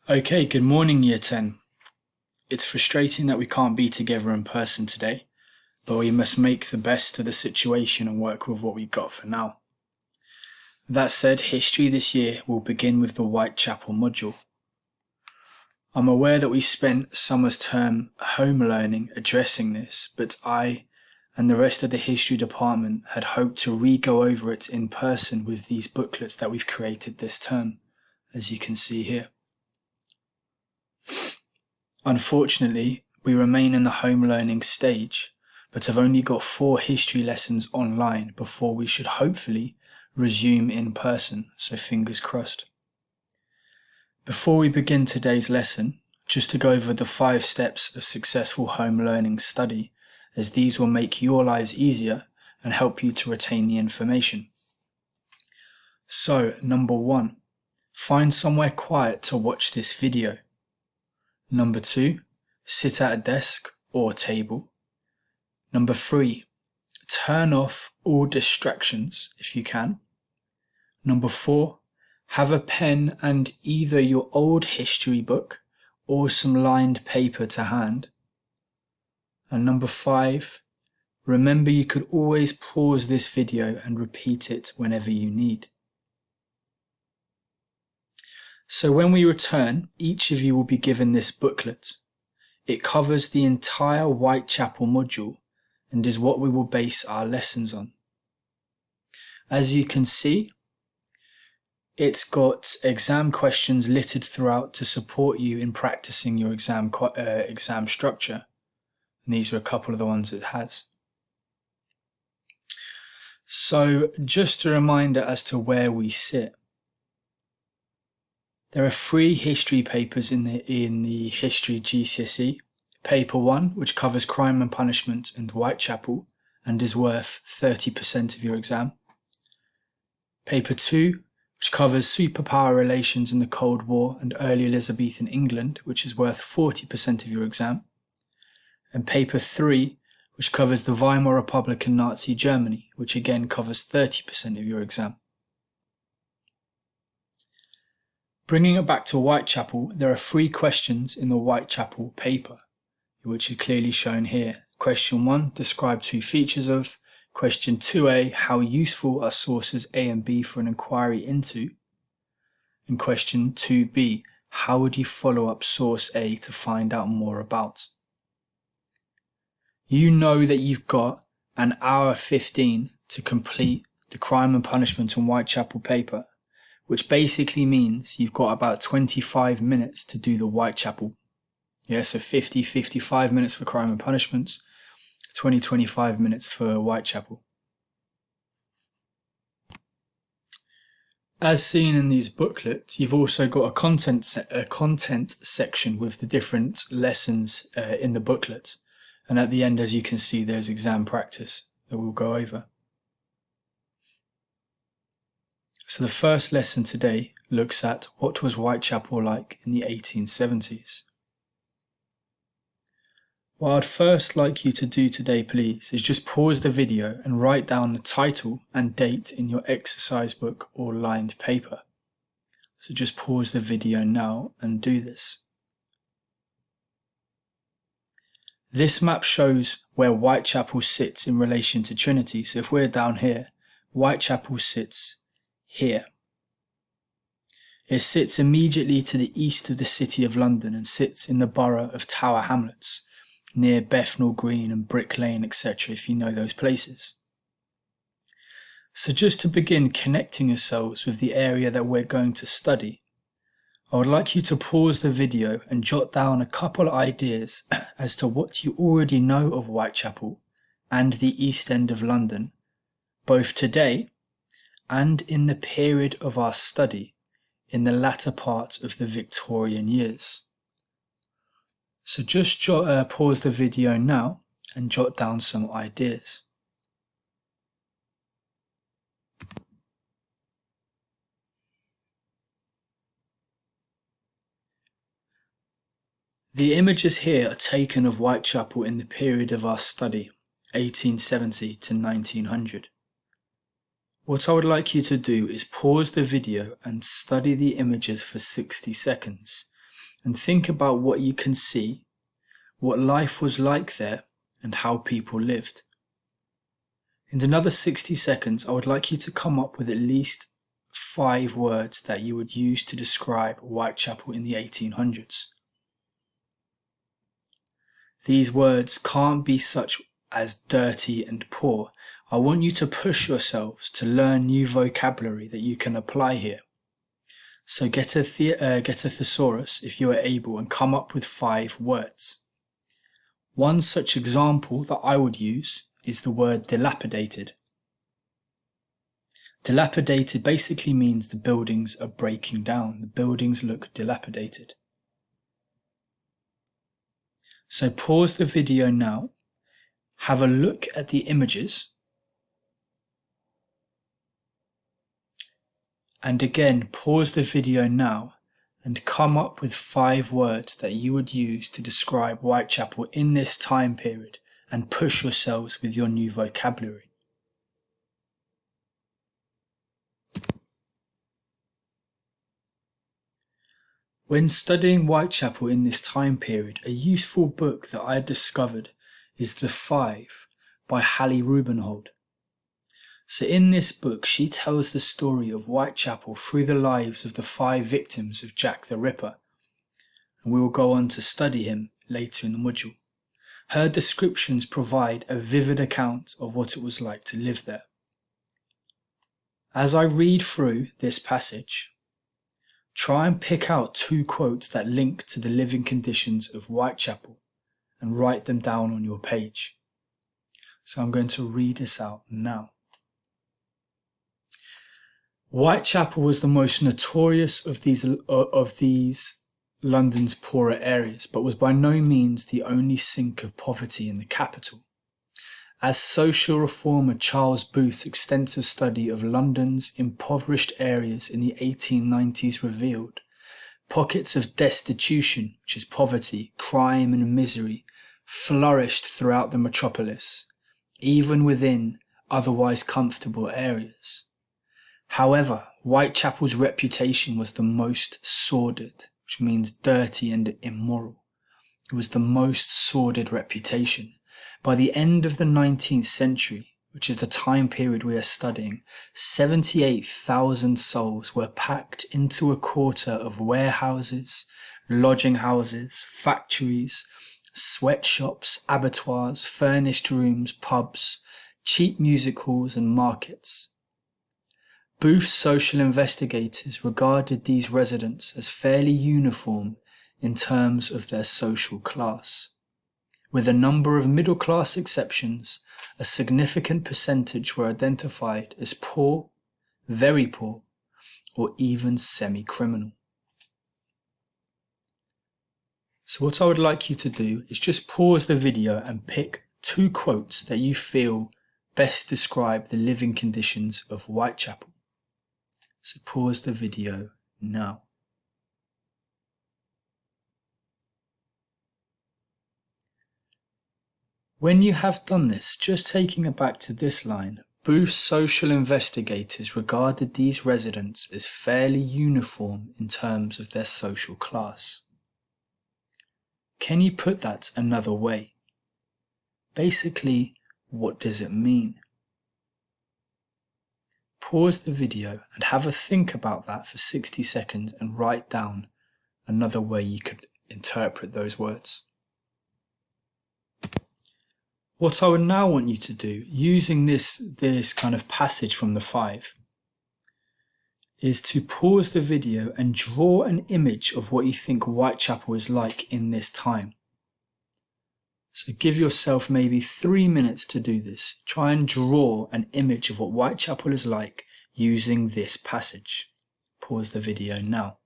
Okay, good morning, Year 10. It's frustrating that we can't be together in person today, but we must make the best of the situation and work with what we've got for now. That said, history this year will begin with the Whitechapel module. I'm aware that we spent summer's term home learning addressing this, but I and the rest of the history department had hoped to re-go over it in person with these booklets that we've created this term, as you can see here. Unfortunately, we remain in the home learning stage, but have only got 4 history lessons online before we should hopefully resume in person, so fingers crossed. Before we begin today's lesson, just to go over the 5 steps of successful home learning study, as these will make your lives easier and help you to retain the information. So, number 1, find somewhere quiet to watch this video. Number 2, sit at a desk or table. Number 3, turn off all distractions if you can. Number 4, have a pen and either your old history book or some lined paper to hand. And number 5, remember you could always pause this video and repeat it whenever you need. So when we return, each of you will be given this booklet. It covers the entire Whitechapel module and is what we will base our lessons on. As you can see, it's got exam questions littered throughout to support you in practicing your exam structure. And these are a couple of the ones it has. So just a reminder as to where we sit. There are 3 history papers in the history GCSE. Paper 1, which covers crime and punishment and Whitechapel and is worth 30% of your exam. Paper 2, which covers superpower relations in the Cold War and early Elizabethan England, which is worth 40% of your exam. And paper 3, which covers the Weimar Republic and Nazi Germany, which again covers 30% of your exam. Bringing it back to Whitechapel, there are 3 questions in the Whitechapel paper, which are clearly shown here. Question 1, describe 2 features of. Question 2a, how useful are sources A and B for an inquiry into? And question 2b, how would you follow up source A to find out more about? You know that you've got an hour 15 to complete the crime and punishment and Whitechapel paper, which basically means you've got about 25 minutes to do the Whitechapel. Yeah, so 55 minutes for crime and punishment, 25 minutes for Whitechapel. As seen in these booklets, you've also got a content section with the different lessons in the booklet. And at the end, as you can see, there's exam practice that we'll go over. So the first lesson today looks at what was Whitechapel like in the 1870s. What I'd first like you to do today, please, is just pause the video and write down the title and date in your exercise book or lined paper. So just pause the video now and do this. This map shows where Whitechapel sits in relation to Trinity. So if we're down here, Whitechapel sits here. It sits immediately to the east of the City of London and sits in the borough of Tower Hamlets, near Bethnal Green and Brick Lane, etc., if you know those places. So just to begin connecting yourselves with the area that we're going to study, I would like you to pause the video and jot down a couple of ideas as to what you already know of Whitechapel and the East End of London, both today and in the period of our study in the latter part of the Victorian years. So just pause the video now and jot down some ideas. The images here are taken of Whitechapel in the period of our study, 1870 to 1900. What I would like you to do is pause the video and study the images for 60 seconds, and think about what you can see, what life was like there, and how people lived. In another 60 seconds, I would like you to come up with at least 5 words that you would use to describe Whitechapel in the 1800s. These words can't be such as dirty and poor. I want you to push yourselves to learn new vocabulary that you can apply here. So get a thesaurus if you are able and come up with 5 words. One such example that I would use is the word dilapidated. Dilapidated basically means the buildings are breaking down. The buildings look dilapidated. So pause the video now, have a look at the images, and again pause the video now and come up with 5 words that you would use to describe Whitechapel in this time period and push yourselves with your new vocabulary. When studying Whitechapel in this time period, a useful book that I discovered is The Five by Hallie Rubenhold. So in this book, she tells the story of Whitechapel through the lives of the 5 victims of Jack the Ripper, and we will go on to study him later in the module. Her descriptions provide a vivid account of what it was like to live there. As I read through this passage, try and pick out 2 quotes that link to the living conditions of Whitechapel and write them down on your page. So I'm going to read this out now. Whitechapel was the most notorious of these London's poorer areas, but was by no means the only sink of poverty in the capital. As social reformer Charles Booth's extensive study of London's impoverished areas in the 1890s revealed, pockets of destitution, which is poverty, crime and misery, flourished throughout the metropolis, even within otherwise comfortable areas. However, Whitechapel's reputation was the most sordid, which means dirty and immoral. It was the most sordid reputation. By the end of the 19th century, which is the time period we are studying, 78,000 souls were packed into a quarter of warehouses, lodging houses, factories, sweatshops, abattoirs, furnished rooms, pubs, cheap music halls and markets. Booth's social investigators regarded these residents as fairly uniform in terms of their social class. With a number of middle-class exceptions, a significant percentage were identified as poor, very poor, or even semi-criminal. So what I would like you to do is just pause the video and pick 2 quotes that you feel best describe the living conditions of Whitechapel. So pause the video now. When you have done this, just taking it back to this line, Booth's social investigators regarded these residents as fairly uniform in terms of their social class. Can you put that another way? Basically, what does it mean? Pause the video and have a think about that for 60 seconds and write down another way you could interpret those words. What I would now want you to do, using this kind of passage from the 5, is to pause the video and draw an image of what you think Whitechapel is like in this time. So give yourself maybe 3 minutes to do this. Try and draw an image of what Whitechapel is like using this passage. Pause the video now.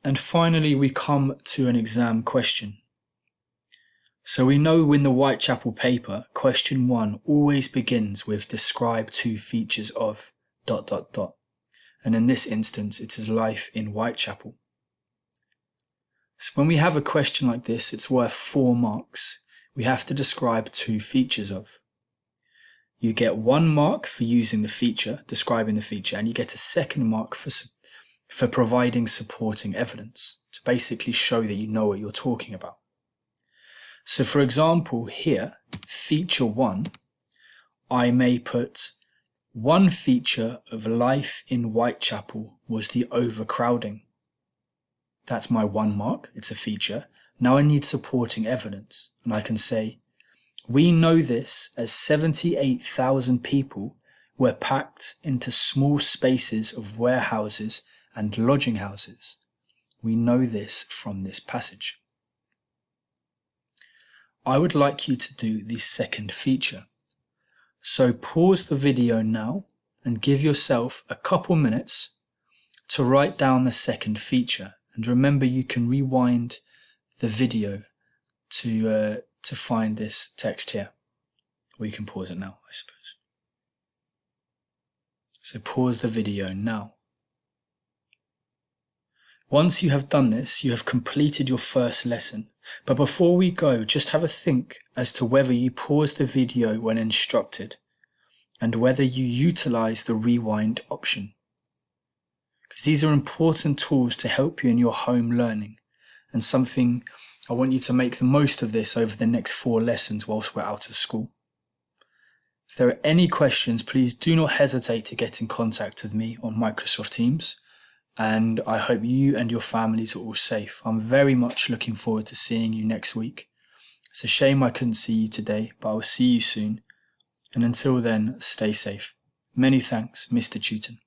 And finally, we come to an exam question. So we know in the Whitechapel paper, question 1 always begins with describe 2 features of ... And in this instance, it is life in Whitechapel. So when we have a question like this, it's worth 4 marks. We have to describe 2 features of. you get 1 mark for using the feature, describing the feature, and you get a 2nd mark for providing supporting evidence to basically show that you know what you're talking about. So for example, here, feature 1, I may put one feature of life in Whitechapel was the overcrowding. That's my 1 mark, it's a feature. Now I need supporting evidence, and I can say, we know this as 78,000 people were packed into small spaces of warehouses and lodging houses. We know this from this passage. I would like you to do the 2nd feature. So pause the video now and give yourself a couple minutes to write down the 2nd feature. And remember, you can rewind the video to find this text here. Or you can pause it now, I suppose. So pause the video now. Once you have done this, you have completed your first lesson. But before we go, just have a think as to whether you paused the video when instructed and whether you utilize the rewind option. Because these are important tools to help you in your home learning, and something I want you to make the most of this over the next 4 lessons whilst we're out of school. If there are any questions, please do not hesitate to get in contact with me on Microsoft Teams. And I hope you and your families are all safe. I'm very much looking forward to seeing you next week. It's a shame I couldn't see you today, but I'll see you soon. And until then, stay safe. Many thanks, Mr. Tuton.